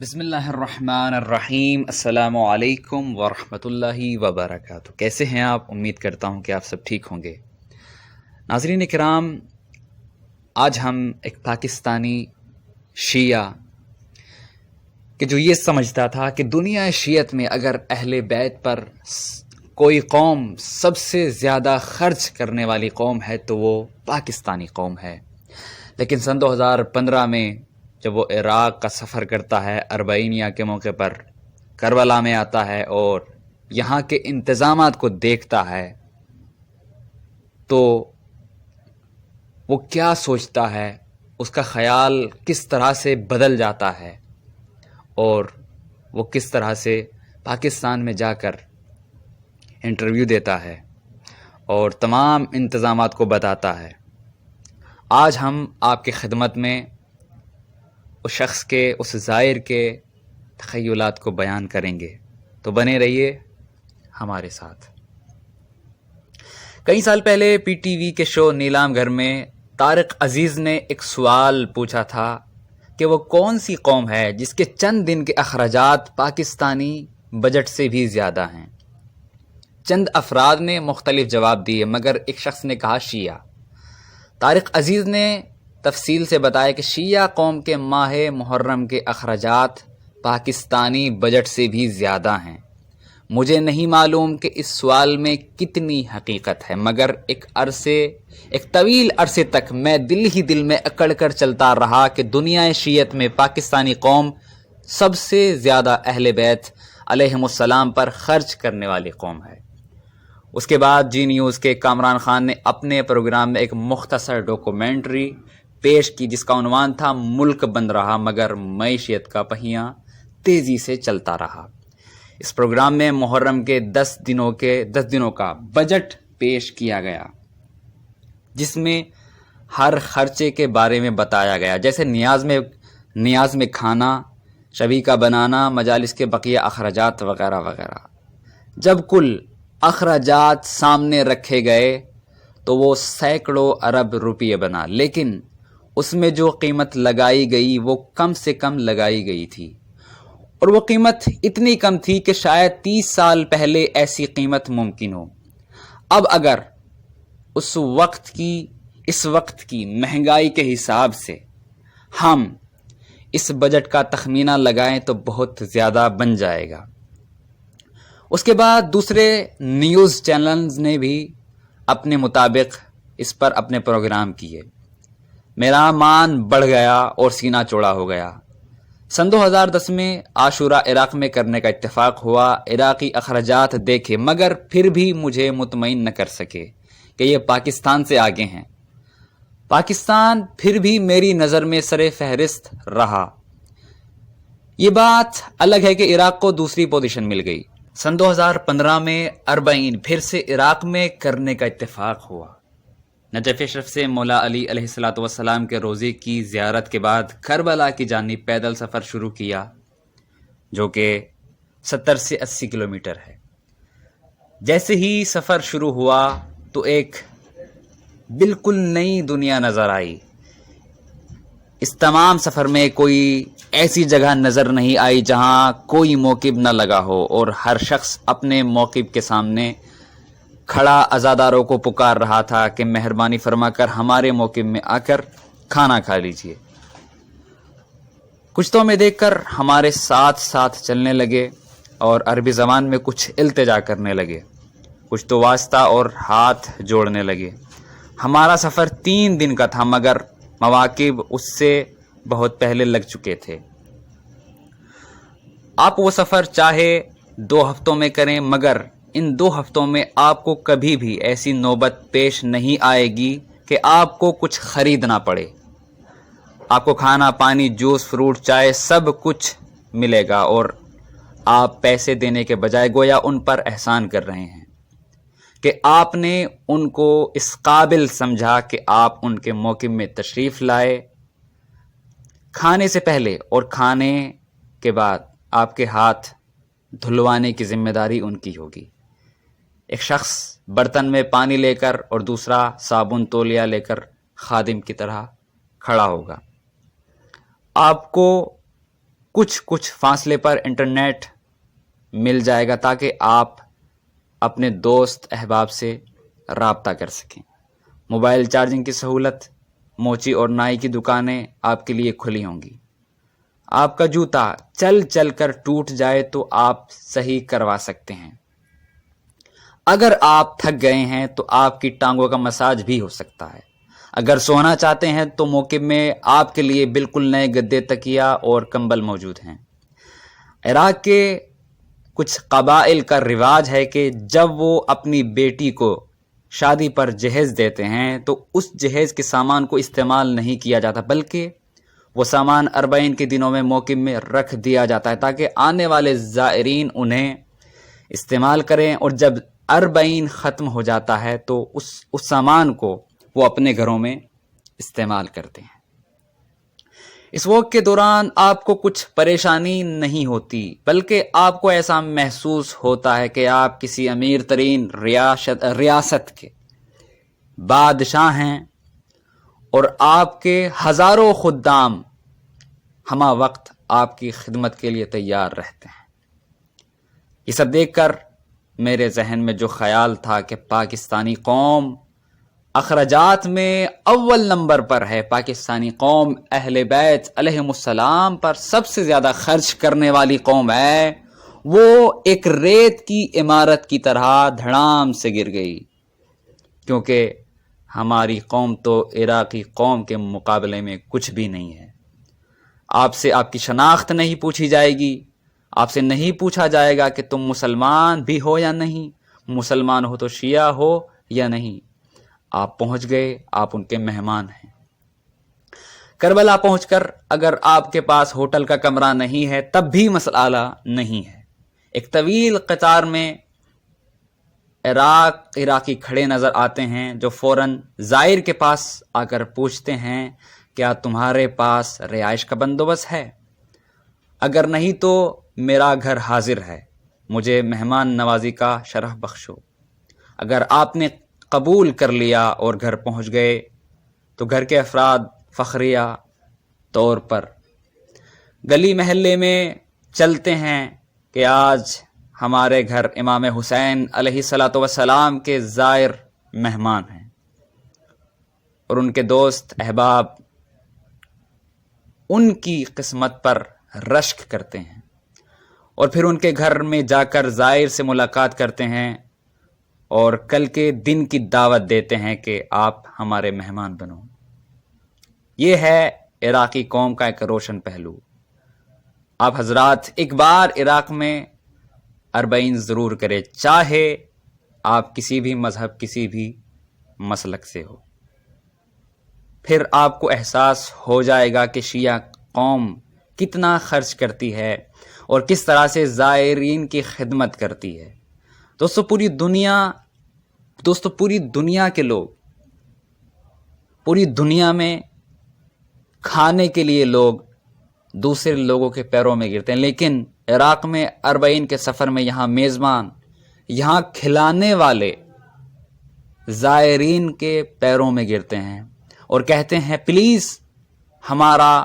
بسم اللہ الرحمن الرحیم۔ السلام علیکم ورحمۃ اللہ وبرکاتہ۔ کیسے ہیں آپ؟ امید کرتا ہوں کہ آپ سب ٹھیک ہوں گے۔ ناظرین کرام، آج ہم ایک پاکستانی شیعہ کہ جو یہ سمجھتا تھا کہ دنیا شیعت میں اگر اہل بیت پر کوئی قوم سب سے زیادہ خرچ کرنے والی قوم ہے تو وہ پاکستانی قوم ہے، لیکن سن 2015 میں جب وہ عراق کا سفر کرتا ہے، اربعینیہ کے موقع پر کربلا میں آتا ہے اور یہاں کے انتظامات کو دیکھتا ہے تو وہ کیا سوچتا ہے، اس کا خیال کس طرح سے بدل جاتا ہے اور وہ کس طرح سے پاکستان میں جا کر انٹرویو دیتا ہے اور تمام انتظامات کو بتاتا ہے۔ آج ہم آپ کی خدمت میں اس شخص کے، اس زائر کے تخیلات کو بیان کریں گے، تو بنے رہیے ہمارے ساتھ۔ کئی سال پہلے پی ٹی وی کے شو نیلام گھر میں طارق عزیز نے ایک سوال پوچھا تھا کہ وہ کون سی قوم ہے جس کے چند دن کے اخراجات پاکستانی بجٹ سے بھی زیادہ ہیں۔ چند افراد نے مختلف جواب دیے، مگر ایک شخص نے کہا شیعہ۔ طارق عزیز نے تفصیل سے بتایا کہ شیعہ قوم کے ماہ محرم کے اخراجات پاکستانی بجٹ سے بھی زیادہ ہیں۔ مجھے نہیں معلوم کہ اس سوال میں کتنی حقیقت ہے، مگر ایک طویل عرصے تک میں دل میں اکڑ کر چلتا رہا کہ دنیا شیعت میں پاکستانی قوم سب سے زیادہ اہل بیت علیہم السلام پر خرچ کرنے والی قوم ہے۔ اس کے بعد جی نیوز کے کامران خان نے اپنے پروگرام میں ایک مختصر ڈاکومنٹری پیش کی جس کا عنوان تھا ملک بند رہا مگر معیشت کا پہیہ تیزی سے چلتا رہا۔ اس پروگرام میں محرم کے 10 دنوں کا بجٹ پیش کیا گیا، جس میں ہر خرچے کے بارے میں بتایا گیا، جیسے نیاز میں کھانا، شبی کا بنانا، مجالس کے بقیہ اخراجات وغیرہ وغیرہ۔ جب کل اخراجات سامنے رکھے گئے تو وہ سینکڑوں ارب روپے بنا، لیکن اس میں جو قیمت لگائی گئی وہ کم سے کم لگائی گئی تھی، اور وہ قیمت اتنی کم تھی کہ شاید 30 سال پہلے ایسی قیمت ممکن ہو۔ اب اگر اس وقت کی مہنگائی کے حساب سے ہم اس بجٹ کا تخمینہ لگائیں تو بہت زیادہ بن جائے گا۔ اس کے بعد دوسرے نیوز چینلز نے بھی اپنے مطابق اس پر اپنے پروگرام کیے۔ میرا مان بڑھ گیا اور سینہ چوڑا ہو گیا۔ سن 2010 میں عاشورہ عراق میں کرنے کا اتفاق ہوا۔ عراقی اخراجات دیکھے مگر پھر بھی مجھے مطمئن نہ کر سکے کہ یہ پاکستان سے آگے ہیں۔ پاکستان پھر بھی میری نظر میں سر فہرست رہا۔ یہ بات الگ ہے کہ عراق کو دوسری پوزیشن مل گئی۔ سن 2015 میں اربعین پھر سے عراق میں کرنے کا اتفاق ہوا۔ نجف اشرف سے مولا علی علیہ السلام کے روضے کی زیارت کے بعد کربلا کی جانب پیدل سفر شروع کیا، جو کہ 70 سے 80 کلومیٹر ہے۔ جیسے ہی سفر شروع ہوا تو ایک بالکل نئی دنیا نظر آئی۔ اس تمام سفر میں کوئی ایسی جگہ نظر نہیں آئی جہاں کوئی موقف نہ لگا ہو، اور ہر شخص اپنے موقف کے سامنے کھڑا عزاداروں کو پکار رہا تھا کہ مہربانی فرما کر ہمارے موقف میں آ کر کھانا کھا لیجئے۔ کچھ تو ہمیں دیکھ کر ہمارے ساتھ چلنے لگے اور عربی زبان میں کچھ التجا کرنے لگے، کچھ تو واسطہ اور ہاتھ جوڑنے لگے۔ ہمارا سفر 3 دن کا تھا مگر مواقب اس سے بہت پہلے لگ چکے تھے۔ آپ وہ سفر چاہے 2 ہفتوں میں کریں، مگر ان 2 ہفتوں میں آپ کو کبھی بھی ایسی نوبت پیش نہیں آئے گی کہ آپ کو کچھ خریدنا پڑے۔ آپ کو کھانا، پانی، جوس، فروٹ، چائے سب کچھ ملے گا، اور آپ پیسے دینے کے بجائے گویا ان پر احسان کر رہے ہیں کہ آپ نے ان کو اس قابل سمجھا کہ آپ ان کے موقف میں تشریف لائے۔ کھانے سے پہلے اور کھانے کے بعد آپ کے ہاتھ دھلوانے کی ذمہ داری ان کی ہوگی۔ ایک شخص برتن میں پانی لے کر اور دوسرا صابن تولیہ لے کر خادم کی طرح کھڑا ہوگا۔ آپ کو کچھ فاصلے پر انٹرنیٹ مل جائے گا تاکہ آپ اپنے دوست احباب سے رابطہ کر سکیں۔ موبائل چارجنگ کی سہولت، موچی اور نائی کی دکانیں آپ کے لیے کھلی ہوں گی۔ آپ کا جوتا چل کر ٹوٹ جائے تو آپ صحیح کروا سکتے ہیں۔ اگر آپ تھک گئے ہیں تو آپ کی ٹانگوں کا مساج بھی ہو سکتا ہے۔ اگر سونا چاہتے ہیں تو موقع میں آپ کے لیے بالکل نئے گدے، تکیا اور کمبل موجود ہیں۔ عراق کے کچھ قبائل کا رواج ہے کہ جب وہ اپنی بیٹی کو شادی پر جہیز دیتے ہیں تو اس جہیز کے سامان کو استعمال نہیں کیا جاتا، بلکہ وہ سامان اربعین کے دنوں میں موقع میں رکھ دیا جاتا ہے تاکہ آنے والے زائرین انہیں استعمال کریں، اور جب اربعین ختم ہو جاتا ہے تو اس سامان کو وہ اپنے گھروں میں استعمال کرتے ہیں۔ اس وقت کے دوران آپ کو کچھ پریشانی نہیں ہوتی، بلکہ آپ کو ایسا محسوس ہوتا ہے کہ آپ کسی امیر ترین ریاست کے بادشاہ ہیں اور آپ کے ہزاروں خدام ہمہ وقت آپ کی خدمت کے لیے تیار رہتے ہیں۔ یہ سب دیکھ کر میرے ذہن میں جو خیال تھا کہ پاکستانی قوم اخراجات میں اول نمبر پر ہے، پاکستانی قوم اہل بیت علیہم السلام پر سب سے زیادہ خرچ کرنے والی قوم ہے، وہ ایک ریت کی عمارت کی طرح دھڑام سے گر گئی، کیونکہ ہماری قوم تو عراقی قوم کے مقابلے میں کچھ بھی نہیں ہے۔ آپ سے آپ کی شناخت نہیں پوچھی جائے گی، آپ سے نہیں پوچھا جائے گا کہ تم مسلمان بھی ہو یا نہیں، مسلمان ہو تو شیعہ ہو یا نہیں۔ آپ پہنچ گئے، آپ ان کے مہمان ہیں۔ کربلا پہنچ کر اگر آپ کے پاس ہوٹل کا کمرہ نہیں ہے تب بھی مسئلہ نہیں ہے۔ ایک طویل قطار میں عراقی کھڑے نظر آتے ہیں جو فوراً زائر کے پاس آ کر پوچھتے ہیں کیا تمہارے پاس رہائش کا بندوبست ہے؟ اگر نہیں تو میرا گھر حاضر ہے، مجھے مہمان نوازی کا شرف بخشو۔ اگر آپ نے قبول کر لیا اور گھر پہنچ گئے تو گھر کے افراد فخریہ طور پر گلی محلے میں چلتے ہیں کہ آج ہمارے گھر امام حسین علیہ الصلوۃ والسلام کے زائر مہمان ہیں، اور ان کے دوست احباب ان کی قسمت پر رشک کرتے ہیں، اور پھر ان کے گھر میں جا کر زائر سے ملاقات کرتے ہیں اور کل کے دن کی دعوت دیتے ہیں کہ آپ ہمارے مہمان بنو۔ یہ ہے عراقی قوم کا ایک روشن پہلو۔ آپ حضرات ایک بار عراق میں اربعین ضرور کرے، چاہے آپ کسی بھی مذہب، کسی بھی مسلک سے ہو۔ پھر آپ کو احساس ہو جائے گا کہ شیعہ قوم کتنا خرچ کرتی ہے اور کس طرح سے زائرین کی خدمت کرتی ہے۔ دوستو پوری دنیا کے لوگ، پوری دنیا میں کھانے کے لیے لوگ دوسرے لوگوں کے پیروں میں گرتے ہیں، لیکن عراق میں اربعین کے سفر میں یہاں میزبان، یہاں کھلانے والے زائرین کے پیروں میں گرتے ہیں اور کہتے ہیں پلیز ہمارا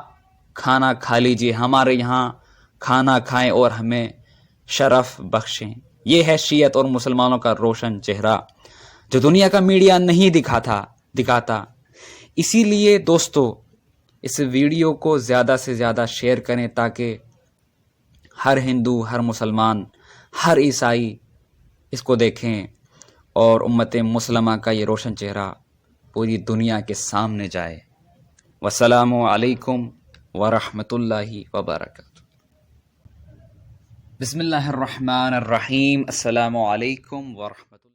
کھانا کھا لیجیے، ہمارے یہاں کھانا کھائیں اور ہمیں شرف بخشیں۔ یہ ہے شیعت اور مسلمانوں کا روشن چہرہ جو دنیا کا میڈیا نہیں دکھاتا۔ اسی لیے دوستو اس ویڈیو کو زیادہ سے زیادہ شیئر کریں تاکہ ہر ہندو، ہر مسلمان، ہر عیسائی اس کو دیکھیں اور امت مسلمہ کا یہ روشن چہرہ پوری دنیا کے سامنے جائے۔ والسلام علیکم ورحمۃ اللہ وبرکاتہ۔ بسم اللہ الرحمن الرحیم۔ السلام علیکم ورحمۃ اللہ۔